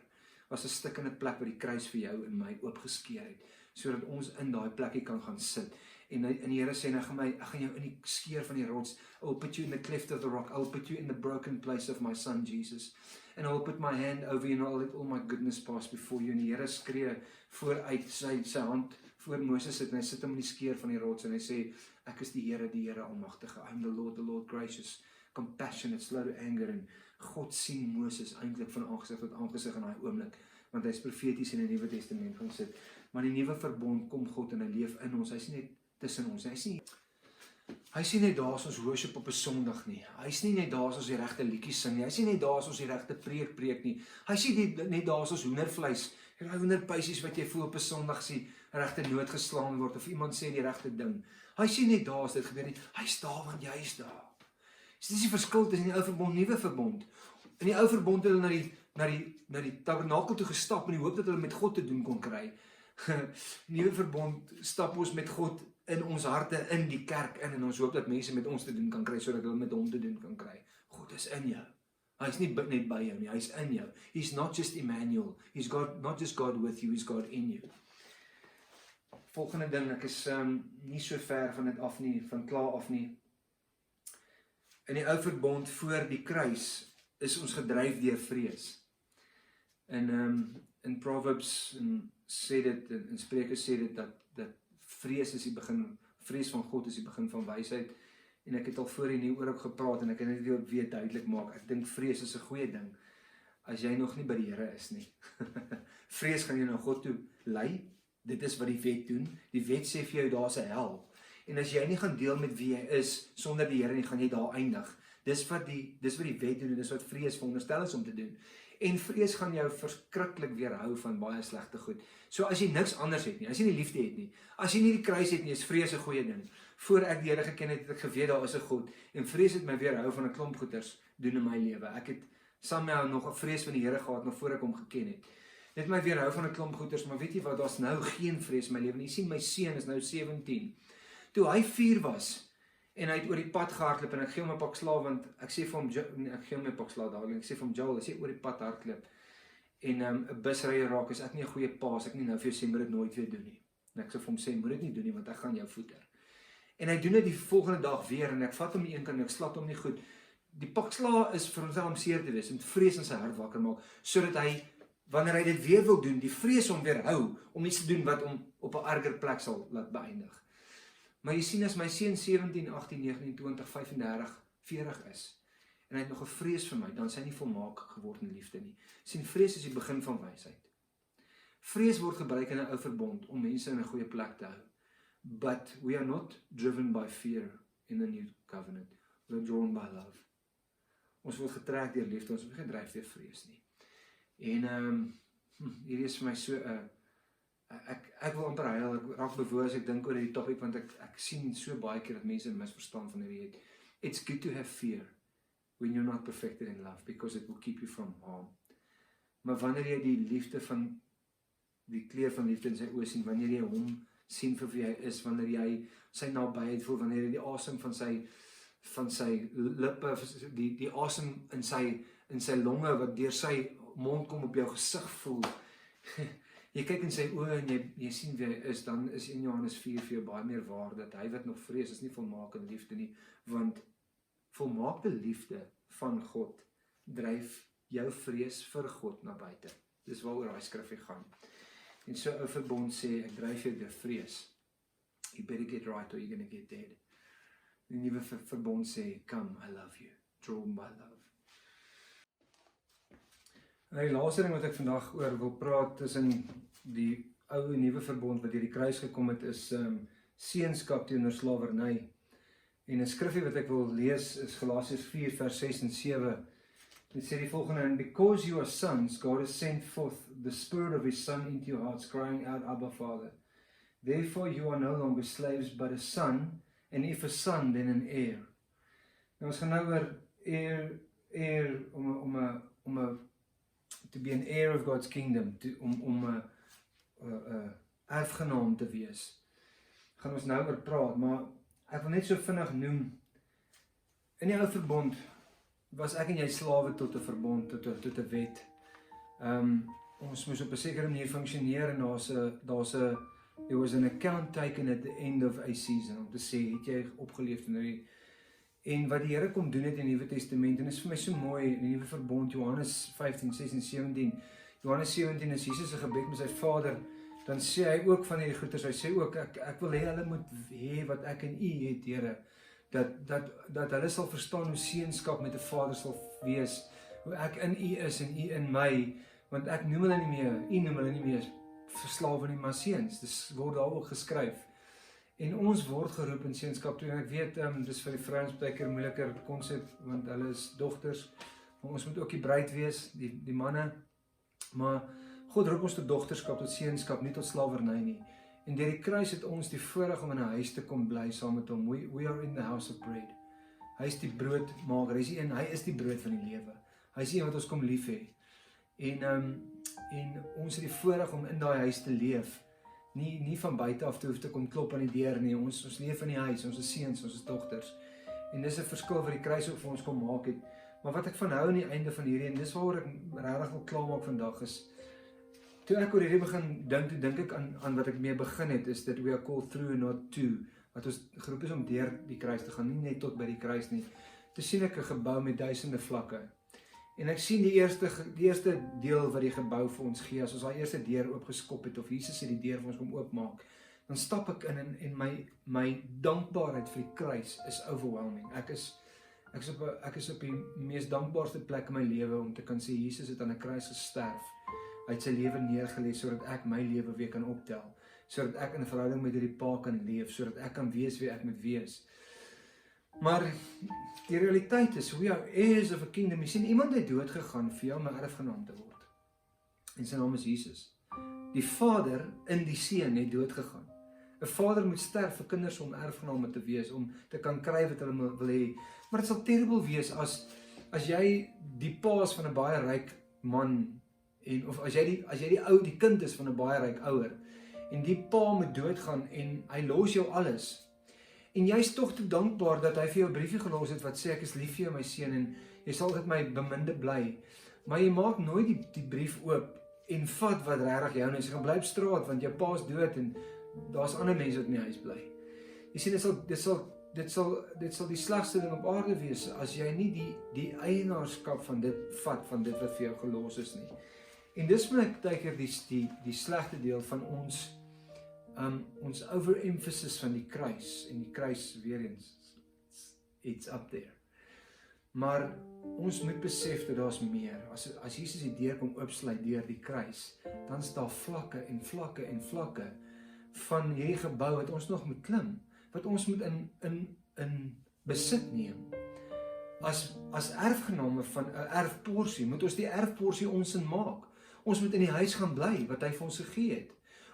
Was 'n stikkende plek waar die kruis vir jou en my oopgeskeur het. sodat ons in daai plekkie kan gaan sit. En die Here sê, ek gaan jou in die skeer van die rots, I will put you in the cleft of the rock, I will put you in the broken place of my son Jesus, and I will put my hand over you and I will let all my goodness pass before you. En die Here skree vooruit sy hand voor Moses sit, en hy sit hom in die skeer van die rots, en hy sê, ek is die Here almagtige, I'm the Lord gracious, compassionate, slow to anger. En God sien Moses eintlik van aangesig tot aangesig in daai oomblik, want hy's profeties in die Nuwe Testament gaan sit. Maar in die nuwe verbond kom God en hy leef in ons. Hy's nie net tussen ons. Hy's nie net daar as ons worship op 'n Sondag nie. Hy's nie net daar as ons die regte liedjies sing nie. Hy's nie net daar as ons die regte preek nie. Hy's nie net daar as ons hoendervleis, daai hoenderpysies wat jy voel op 'n Sondag sien, regte noot geslaan word of iemand sê die regte ding. Hy's nie net daar as dit gebeur nie. Hy's daar want jy is daar. Dis die verskil tussen die ou verbond en die nuwe verbond. In die ou verbond het hulle na die tabernakel toe gestap in die hoop dat hulle met God te doen kon kry. Nuwe verbond stap ons met God in ons harte in die kerk in, en ons hoop dat mense met ons te doen kan kry sodat hulle met hom te doen kan kry. God is in jou. Hy's nie net by jou nie, hy's in jou. He's not just Emmanuel. He's God, not just God with you, he's God in you. Volgende ding, ek is nie so ver van dit af nie, van klaar af nie. In die ou verbond voor die kruis is ons gedryf deur vrees. In Proverbs sê dit, in Spreuke sê dit dat vrees is die begin, vrees van God is die begin van wysheid. En ek het al voor hier oor ook gepraat en ek kan dit weer duidelik maak. Ek dink vrees is 'n goeie ding as jy nog nie by die Here is nie. Vrees gaan jou na God toe lei. Dit is wat die wet doen. Die wet sê vir jou daar's 'n hel. En as jy nie gaan deel met wie jy is sonder die Here nie, gaan jy daar eindig. Dis wat die wet doen en dis wat vrees veronderstel is om te doen. En vrees gaan jou verskriklik weerhou van baie slegte goed. So as jy niks anders het nie, as jy nie liefde het nie, as jy nie die kruis het nie, is vrees 'n goeie ding. Voor ek die Here geken het, het ek geweet daar is 'n God, en vrees het my weerhou van 'n klomp goeters doen in my lewe. Ek het somehow nog 'n vrees van die Here gehad nog voor ek hom geken het. Dit my weerhou van 'n klomp goeters, maar weet jy wat, daar's nou geen vrees in my lewe nie. Jy sien my seun is nou 17. Toe hy 4 was en hy het oor die pad gehardloop en ek gee hom 'n pak slaag, want ek sê vir hom, ek gee hom 'n pak slaag dadelik. Ek sê vir hom, Joel, as jy oor die pad hardloop en 'n busryer raak, is ek nie 'n goeie pa as ek nie nou vir jou sê moet dit nooit weer doen nie. En ek sê vir hom sê moet dit nie doen nie want ek gaan jou voeter. En hy doen dit die volgende dag weer en ek vat hom die een kant en ek slat hom nie goed. Die pak slaag is vir homself om seer te wees en vrees in sy hart wakker maak sodat hy wanneer hy dit weer wil doen, die vrees om weerhou om iets te doen wat hom op 'n erger plek sal laat beëindig. Maar jy sien as my seun 17, 18, 19, 20, 35, 40 is en hy het nog 'n vrees vir my, dan is hy nie volmaak geword in liefde nie. Sien, vrees is die begin van wysheid. Vrees word gebruik in 'n ou verbond om mense in 'n goeie plek te hou. But we are not driven by fear in the new covenant. We are drawn by love. Ons word getrek deur liefde, ons word nie gedryf deur vrees nie. En hierdie is vir my so ek wil amper huil, ek raak bewoe as ek dink oor hierdie topic, want ek sien so baie keer dat mense misverstaan van hierdie het. It's good to have fear when you're not perfected in love, because it will keep you from harm. Maar wanneer jy die liefde van, die kleur van liefde in sy oë sien, wanneer jy hom sien vir wie hy is, wanneer jy sy nabyheid voel, wanneer jy die asem van sy lippe, die asem in sy longe wat deur sy mond kom op jou gesig voel. Jy kyk in sy oë en jy sien wie hy is, dan is in Johannes 4 vir jou baie meer waar, dat hy wat nog vrees is nie volmaak in liefde nie, want volmaakte liefde van God dryf jou vrees vir God na buite. Dis waaroor daai skrifgie gaan. En so 'n verbond sê, ek dryf jou deur vrees. You better get right or you're going to get dead. Die nuwe verbond sê, come, I love you. Drawn by love. En die laaste ding wat ek vandag oor wil praat tussen die ou en nuwe verbond wat deur die kruis gekom het, is seunskap teenoor slawerny. En 'n skrifgie wat ek wil lees is Galasiërs 4 vers 6 en 7. Dit sê die volgende: And because you are sons, God has sent forth the Spirit of His Son into your hearts, crying out, Abba, Father. Therefore you are no longer slaves, but a son, and if a son, then an heir. Nou ons gaan nou oor heir to be an heir of God's kingdom, om 'n erfgenaam te wees. Gaan ons nou oor praat, maar ek wil net so vinnig noem, in die ou verbond was ek en jy slawe tot 'n verbond, tot 'n wet. Ons moes op 'n sekere manier funksioneer en daar's 'n there was an account taken at the end of a season, om te sê, het jy opgeleef en wat die Here kom doen het in die Nuwe Testament, en is vir my so mooi, in die Nuwe Verbond, Johannes 15, 16, 17, Johannes 17 is Jesus se gebed met sy Vader, dan sê hy ook van hierdie goeders, hy sê ook, ek wil hê hulle moet hê wat ek in U het, Here, dat hulle sal verstaan hoe seunskap met 'n Vader sal wees, hoe ek in U is en U in my, want ek noem hulle nie meer, U noem hulle nie meer verslawe nie, maar seuns, dis word daar ook geskryf. En ons word geroep in seunskap toe, en ek weet, dis vir die vrouens baie keer moeiliker konsep, want hulle is dogters, maar ons moet ook die bruid wees, die manne, maar God roep ons tot dogterskap, tot seunskap, nie tot slawerny nie. En deur die kruis het ons die voorreg om in 'n huis te kom bly saam met hom. We are in the house of bread. Hy is die broodmaker, hy is die brood van die lewe. Hy is die een wat ons kom lief hê. En ons het die voorreg om in daai huis te leef. Nie van buite af te hoef te kom klop aan die deur nie. Ons leef in die huis, ons is seuns, ons is dogters. En dis 'n verskil wat die kruis ook vir ons kom maak het. Maar wat ek van hou aan die einde van hierdie, en dis waaroor ek regtig wil klaarmaak vandag is, toe ek oor hierdie begin dink ek aan wat ek mee begin het, is that we are called through and not to, wat ons geroep is om deur die kruis te gaan, nie net tot by die kruis nie. Toe sien ek 'n gebou met duisende vlakke, en ek sien die eerste deel wat die gebou vir ons gee, as ons daai eerste deur oopgeskop het, of Jesus het die deur vir ons kom oopmaak, dan stap ek in en my dankbaarheid vir die kruis is overwhelming. Ek is op die mees dankbaarste plek in my lewe om te kan sê, Jesus het aan 'n kruis gesterf. Hy het sy lewe neergelê sodat ek my lewe weer kan optel, sodat ek in 'n verhouding met hierdie Pa kan leef, sodat ek kan wees wie ek moet wees. Maar die realiteit is, we are heirs of a kingdom. Jy sien, iemand het dood gegaan vir jou om 'n erfgenaam te word. En sy naam is Jesus. Die Vader in die Seun het dood gegaan. 'n Vader moet sterf vir kinders om erfgename te wees, om te kan kry wat hulle wil hê. Maar dit sal terrible wees as jy die pa is van 'n baie ryk man, of as jy die kind is van 'n baie ryk ouer, en die pa moet doodgaan en hy los jou alles. En jy's tog te dankbaar dat hy vir jou 'n briefie gelos het wat sê, ek is lief vir jou my seun en jy sal met my beminde bly. Maar jy maak nooit die brief oop en vat wat regtig jou is. Jy gaan bly op straat want jou pa is dood en daar's ander mense wat in die huis bly. Jy sien, dit sal die slegste ding op aarde wees as jy nie die eienaarskap van dit vat, van dit wat vir jou gelos is nie. En dis moet ek teiker die slegte deel van ons overemphasis van die kruis, en die kruis weer eens, it's up there. Maar ons moet besef dat daar's meer. As Jesus die deur kom oopsluit deur die kruis, dan is daar vlakke en vlakke en vlakke van hierdie gebou wat ons nog moet klim, wat ons moet in besit neem. As erfgename van 'n erfporsie, moet ons die erfporsie ons in maak. Ons moet in die huis gaan bly wat hy vir ons gegee het.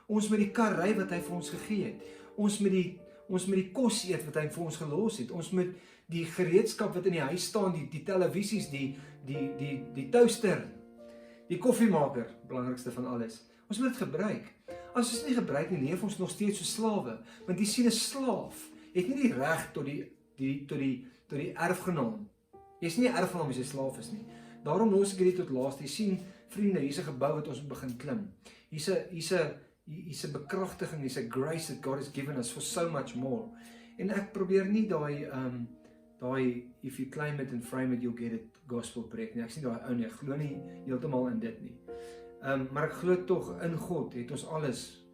Ons moet die kar ry wat hy vir ons gegee het. Ons moet die kos eet wat hy vir ons gelos het. Ons moet die gereedskap wat in die huis staan, die televisies, die toaster, die koffiemaker, belangrikste van alles. Ons moet dit gebruik. As ons nie gebruik nie, leef ons nog steeds so slawe, want jy sien 'n slaaf het nie die reg tot die erfgenaam. Jy's nie 'n erfgenaam as jy slaaf is nie. Daarom los ek dit tot laaste. Jy sien, vriende, hier's 'n gebou wat ons begin klim. Hier's 'n bekragtiging, hier's 'n grace that God has given us for so much more. En ek probeer nie daai if you claim it and frame it you'll get it gospel preek nie. Ek sien daai ou nie, ek glo nie heeltemal in dit nie. Maar ek glo tog in God het ons alles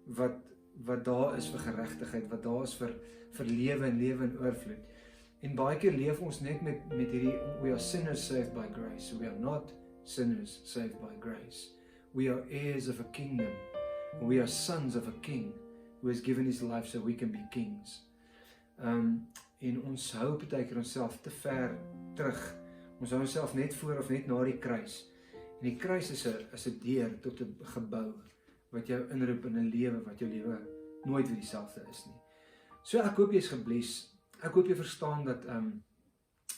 wat daar is vir geregtigheid, wat daar is vir lewe en lewe in oorvloed. En baie keer leef ons net met hierdie, we are sinners saved by grace. We are not sinners saved by grace. We are heirs of a kingdom. We are sons of a king who has given his life so we can be kings. En ons hou partykeer onsself te ver terug. Ons hou onsself net voor of net na die kruis. En die kruis is 'n deur tot 'n gebou wat jou inroep in 'n lewe wat jou lewe nooit weer dieselfde is nie. So ek hoop jy is gebless. Ek hoop jy verstaan dat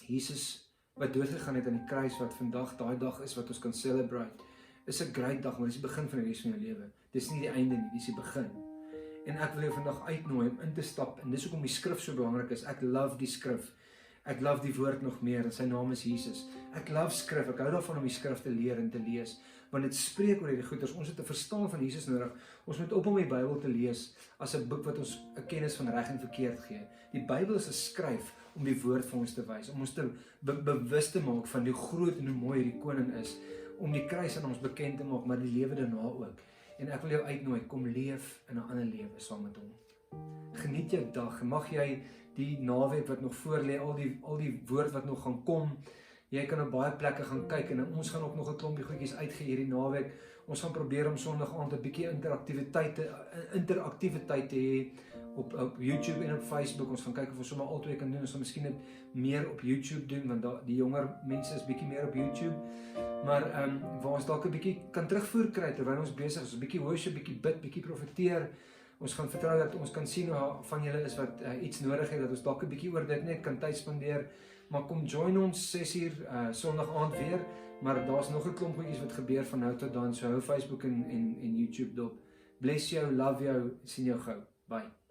Jesus wat doodgegaan het aan die kruis, wat vandag daai dag is wat ons kan celebrate, is 'n great dag, maar dis die begin van die res van jou lewe. Dis nie die einde nie, dis die begin. En ek wil jou vandag uitnooi om in te stap, en dis hoekom die skrif so belangrik is. Ek love die skrif. Ek love die woord nog meer, en sy naam is Jesus. Ek love skrif, ek hou daarvan om die skrif te leer en te lees, want dit spreek oor hierdie goeders. Ons het 'n verstaan van Jesus nodig. Ons moet op om die Bybel te lees as 'n boek wat ons 'n kennis van reg en verkeerd gee. Die Bybel is geskryf om die woord vir ons te wys, om ons te bewus te maak van hoe groot en hoe mooi hierdie koning is, om die kruis aan ons bekend te maak, maar die lewe daarna ook. En ek wil jou uitnooi, kom leef in 'n ander lewe saam met hom. Geniet jou dag, mag jy die naweek wat nog voor lê, al die woord wat nog gaan kom, jy kan op baie plekke gaan kyk, en ons gaan ook nog 'n klompie goedjies uitgee hierdie naweek. Ons gaan probeer om Sondag aand 'n bietjie interaktiewe tyd te hê op YouTube en op Facebook. Ons gaan kyk of ons sommer albei kan doen. Ons gaan miskien net meer op YouTube doen, want die jonger mense is bietjie meer op YouTube. Maar waar ons dalk 'n bietjie kan terugvoer kry terwyl ons besig is, 'n bietjie worship, bietjie bid, bietjie profeteer. Ons gaan vertrou dat ons kan sien hoe van julle is wat iets nodig het, dat ons dalk 'n bietjie oor dit net kan tyd spandeer. Maar kom join ons 6uur Sondag aand weer, maar daar's nog 'n klomp goedjies wat gebeur van nou tot dan, so hou Facebook en YouTube dop. Bless jou, love jou, sien jou gou. Bye.